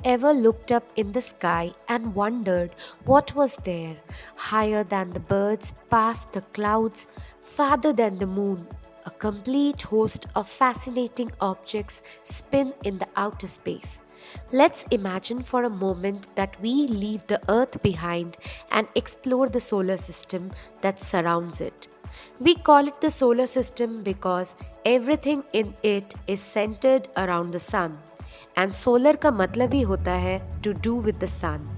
ever looked up in the sky and wondered what was there, higher than the birds, past the clouds, farther than the moon? A complete host of fascinating objects spin in the outer space. Let's imagine for a moment that we leave the Earth behind and explore the solar system that surrounds it. We call it the solar system because everything in it is centered around the sun. And solar का मतलब ही होता है to do with the sun.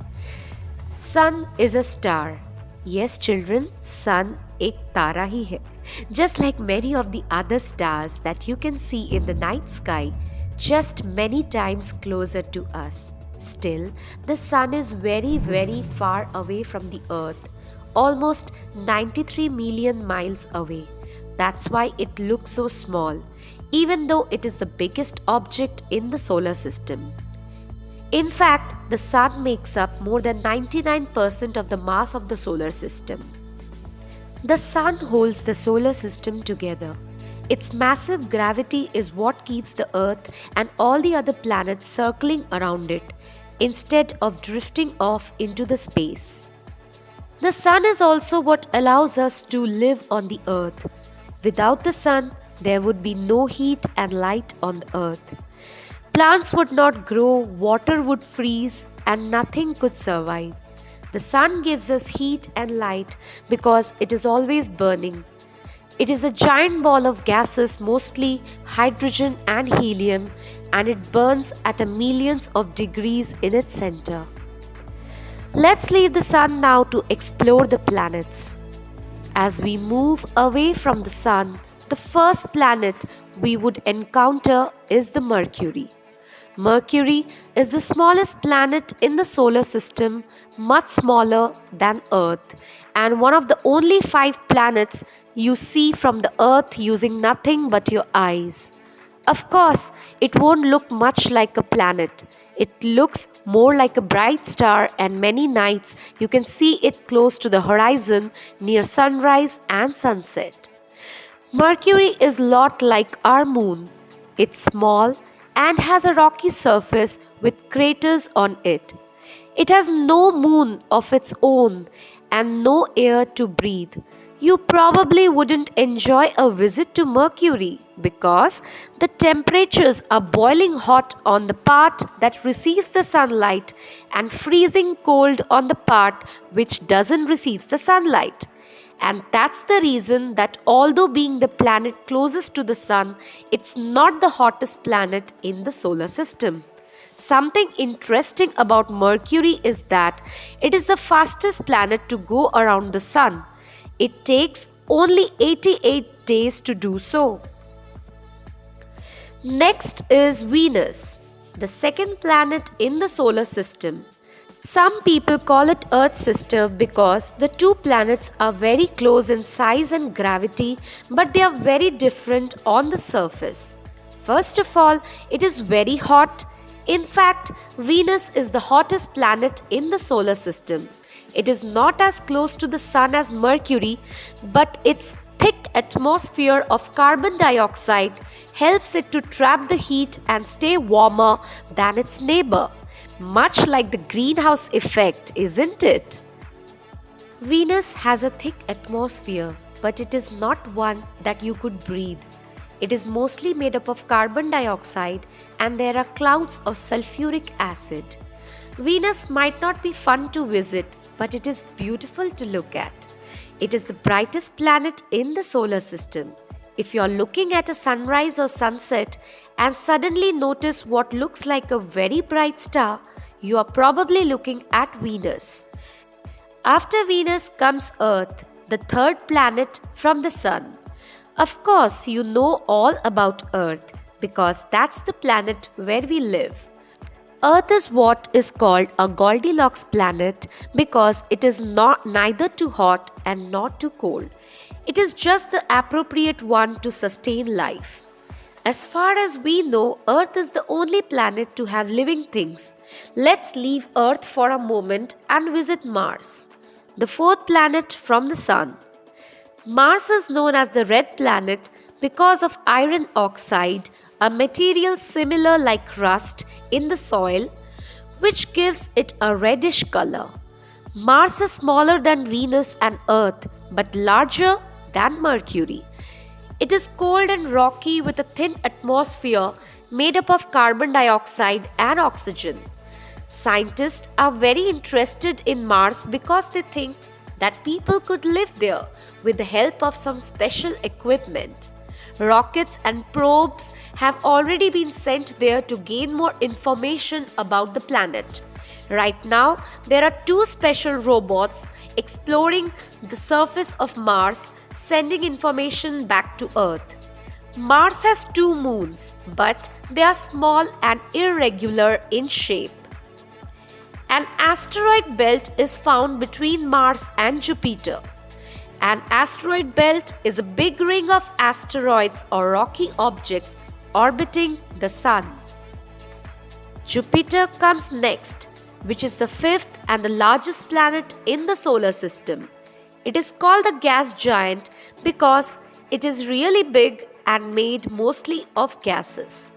Sun is a star. Yes, children, sun एक तारा ही है. Just like many of the other stars that you can see in the night sky, just many times closer to us. Still, the sun is very, very far away from the earth, almost 93 million miles away. That's why it looks so small, even though it is the biggest object in the solar system. In fact, the sun makes up more than 99% of the mass of the solar system. The sun holds the solar system together. Its massive gravity is what keeps the Earth and all the other planets circling around it instead of drifting off into the space. The sun is also what allows us to live on the Earth. Without the sun, there would be no heat and light on the Earth. Plants would not grow, water would freeze, and nothing could survive. The sun gives us heat and light because it is always burning. It is a giant ball of gases, mostly hydrogen and helium, and it burns at a millions of degrees in its center. Let's leave the sun now to explore the planets. As we move away from the sun, the first planet we would encounter is the Mercury. Mercury is the smallest planet in the solar system, much smaller than Earth, and one of the only 5 planets you see from the Earth using nothing but your eyes. Of course, it won't look much like a planet. It looks more like a bright star, and many nights you can see it close to the horizon near sunrise and sunset. Mercury is a lot like our moon. It's small and has a rocky surface with craters on it. It has no moon of its own and no air to breathe. You probably wouldn't enjoy a visit to Mercury because the temperatures are boiling hot on the part that receives the sunlight and freezing cold on the part which doesn't receive the sunlight. And that's the reason that although being the planet closest to the sun, it's not the hottest planet in the solar system. Something interesting about Mercury is that it is the fastest planet to go around the sun. It takes only 88 days to do so. Next is Venus, the second planet in the solar system. Some people call it Earth's sister because the 2 planets are very close in size and gravity, but they are very different on the surface. First of all, it is very hot. In fact, Venus is the hottest planet in the solar system. It is not as close to the sun as Mercury, but its thick atmosphere of carbon dioxide helps it to trap the heat and stay warmer than its neighbor. Much like the greenhouse effect, isn't it? Venus has a thick atmosphere, but it is not one that you could breathe. It is mostly made up of carbon dioxide and there are clouds of sulfuric acid. Venus might not be fun to visit, but it is beautiful to look at. It is the brightest planet in the solar system. If you are looking at a sunrise or sunset and suddenly notice what looks like a very bright star, you are probably looking at Venus. After Venus comes Earth, the third planet from the sun. Of course, you know all about Earth because that's the planet where we live. Earth is what is called a Goldilocks planet because it is not neither too hot and not too cold. It is just the appropriate one to sustain life. As far as we know, Earth is the only planet to have living things. Let's leave Earth for a moment and visit Mars, the 4th planet from the Sun. Mars is known as the red planet because of iron oxide, a material similar like rust in the soil, which gives it a reddish color. Mars is smaller than Venus and Earth but larger than Mercury. It is cold and rocky with a thin atmosphere made up of carbon dioxide and oxygen. Scientists are very interested in Mars because they think that people could live there with the help of some special equipment. Rockets and probes have already been sent there to gain more information about the planet. Right now, there are two special robots exploring the surface of Mars, sending information back to Earth. Mars has two moons, but they are small and irregular in shape. An asteroid belt is found between Mars and Jupiter. An asteroid belt is a big ring of asteroids or rocky objects orbiting the Sun. Jupiter comes next, which is the fifth and the largest planet in the solar system. It is called the gas giant because it is really big and made mostly of gases.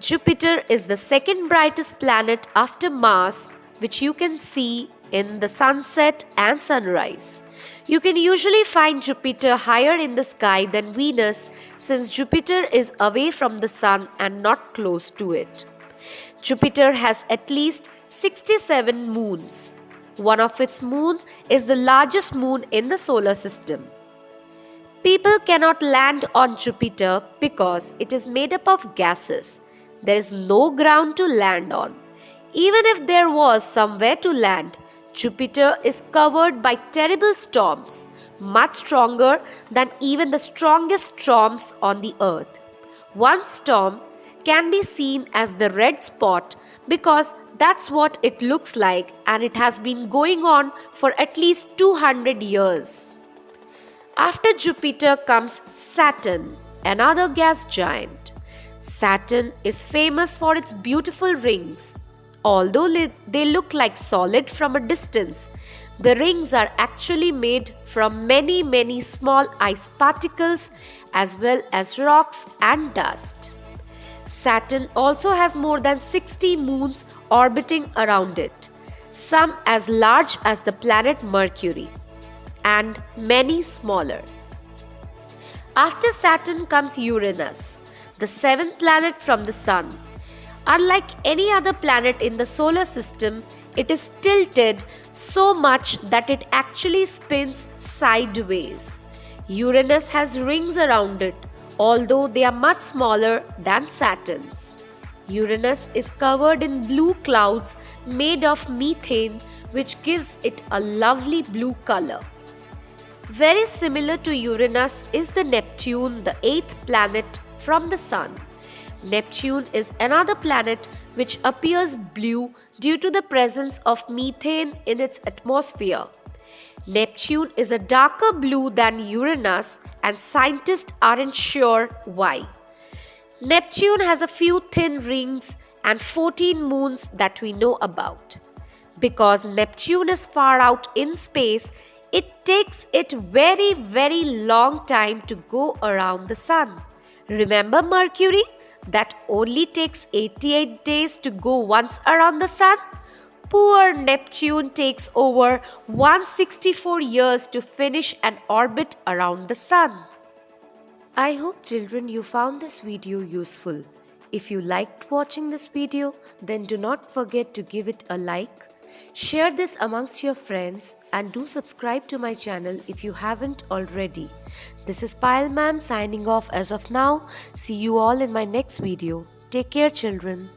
Jupiter is the second brightest planet after Mars, which you can see in the sunset and sunrise. You can usually find Jupiter higher in the sky than Venus since Jupiter is away from the Sun and not close to it. Jupiter has at least 67 moons. One of its moons is the largest moon in the solar system. People cannot land on Jupiter because it is made up of gases. There is no ground to land on. Even if there was somewhere to land, Jupiter is covered by terrible storms, much stronger than even the strongest storms on the Earth. One storm can be seen as the red spot because that's what it looks like, and it has been going on for at least 200 years. After Jupiter comes Saturn, another gas giant. Saturn is famous for its beautiful rings. Although they look like solid from a distance, the rings are actually made from many small ice particles as well as rocks and dust. Saturn also has more than 60 moons orbiting around it, some as large as the planet Mercury, and many smaller. After Saturn comes Uranus, the seventh planet from the Sun. Unlike any other planet in the solar system, it is tilted so much that it actually spins sideways. Uranus has rings around it, although they are much smaller than Saturn's. Uranus is covered in blue clouds made of methane, which gives it a lovely blue color. Very similar to Uranus is the Neptune, the eighth planet from the Sun. Neptune is another planet which appears blue due to the presence of methane in its atmosphere. Neptune is a darker blue than Uranus, and scientists aren't sure why. Neptune has a few thin rings and 14 moons that we know about. Because Neptune is far out in space, it takes it very long time to go around the Sun. Remember Mercury? That only takes 88 days to go once around the Sun? Poor Neptune takes over 164 years to finish an orbit around the Sun. I hope children you found this video useful. If you liked watching this video, then do not forget to give it a like. Share this amongst your friends and do subscribe to my channel if you haven't already. This is Payal ma'am signing off as of now. See you all in my next video. Take care children.